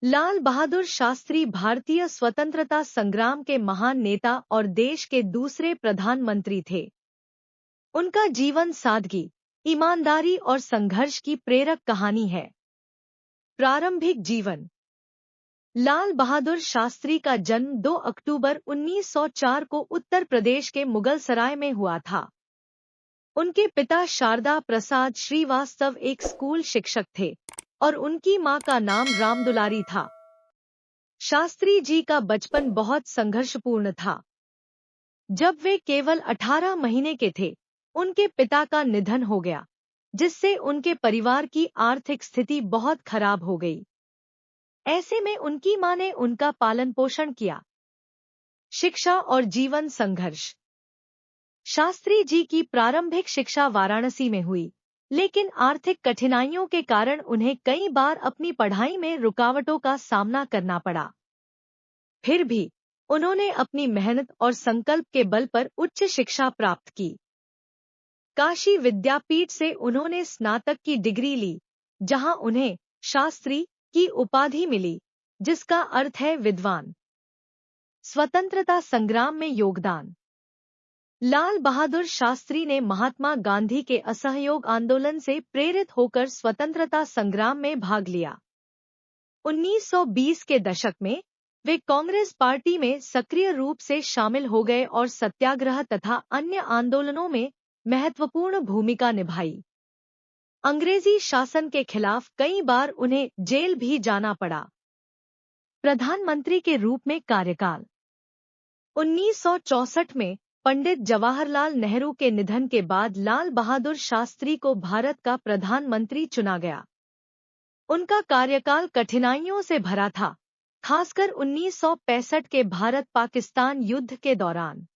लाल बहादुर शास्त्री भारतीय स्वतंत्रता संग्राम के महान नेता और देश के दूसरे प्रधानमंत्री थे। उनका जीवन सादगी, ईमानदारी और संघर्ष की प्रेरक कहानी है। प्रारंभिक जीवन। लाल बहादुर शास्त्री का जन्म 2 अक्टूबर 1904 को उत्तर प्रदेश के मुगलसराय में हुआ था। उनके पिता शारदा प्रसाद श्रीवास्तव एक स्कूल शिक्षक थे और उनकी मां का नाम रामदुलारी था। शास्त्री जी का बचपन बहुत संघर्षपूर्ण था। जब वे केवल 18 महीने के थे, उनके पिता का निधन हो गया, जिससे उनके परिवार की आर्थिक स्थिति बहुत खराब हो गई। ऐसे में उनकी मां ने उनका पालन पोषण किया। शिक्षा और जीवन संघर्ष। शास्त्री जी की प्रारंभिक शिक्षा वाराणसी में हुई, लेकिन आर्थिक कठिनाइयों के कारण उन्हें कई बार अपनी पढ़ाई में रुकावटों का सामना करना पड़ा। फिर भी उन्होंने अपनी मेहनत और संकल्प के बल पर उच्च शिक्षा प्राप्त की। काशी विद्यापीठ से उन्होंने स्नातक की डिग्री ली, जहां उन्हें शास्त्री की उपाधि मिली, जिसका अर्थ है विद्वान। स्वतंत्रता संग्राम में योगदान। लाल बहादुर शास्त्री ने महात्मा गांधी के असहयोग आंदोलन से प्रेरित होकर स्वतंत्रता संग्राम में भाग लिया। 1920 के दशक में वे कांग्रेस पार्टी में सक्रिय रूप से शामिल हो गए और सत्याग्रह तथा अन्य आंदोलनों में महत्वपूर्ण भूमिका निभाई। अंग्रेजी शासन के खिलाफ कई बार उन्हें जेल भी जाना पड़ा। प्रधानमंत्री के रूप में कार्यकाल। 1964 में पंडित जवाहरलाल नेहरू के निधन के बाद लाल बहादुर शास्त्री को भारत का प्रधानमंत्री चुना गया। उनका कार्यकाल कठिनाइयों से भरा था, खासकर 1965 के भारत-पाकिस्तान युद्ध के दौरान।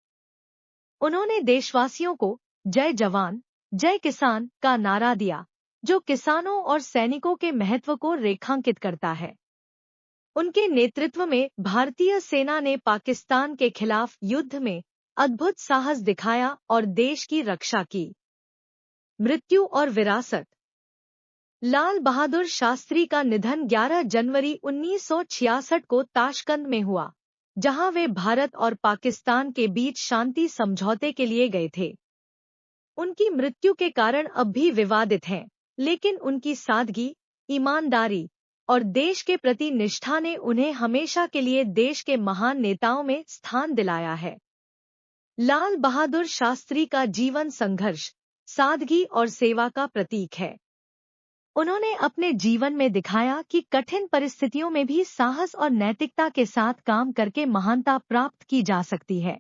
उन्होंने देशवासियों को जय जवान, जय किसान का नारा दिया, जो किसानों और सैनिकों के महत्व को रेखांकित करता है। उनके नेतृत्व में भारतीय सेना ने पाकिस्तान के खिलाफ युद्ध में अद्भुत साहस दिखाया और देश की रक्षा की। मृत्यु और विरासत। लाल बहादुर शास्त्री का निधन 11 जनवरी 1966 को ताशकंद में हुआ, जहां वे भारत और पाकिस्तान के बीच शांति समझौते के लिए गए थे। उनकी मृत्यु के कारण अब भी विवादित हैं, लेकिन उनकी सादगी, ईमानदारी और देश के प्रति निष्ठा ने उन्हें हमेशा के लिए देश के महान नेताओं में स्थान दिलाया है। लाल बहादुर शास्त्री का जीवन संघर्ष, सादगी और सेवा का प्रतीक है। उन्होंने अपने जीवन में दिखाया कि कठिन परिस्थितियों में भी साहस और नैतिकता के साथ काम करके महानता प्राप्त की जा सकती है।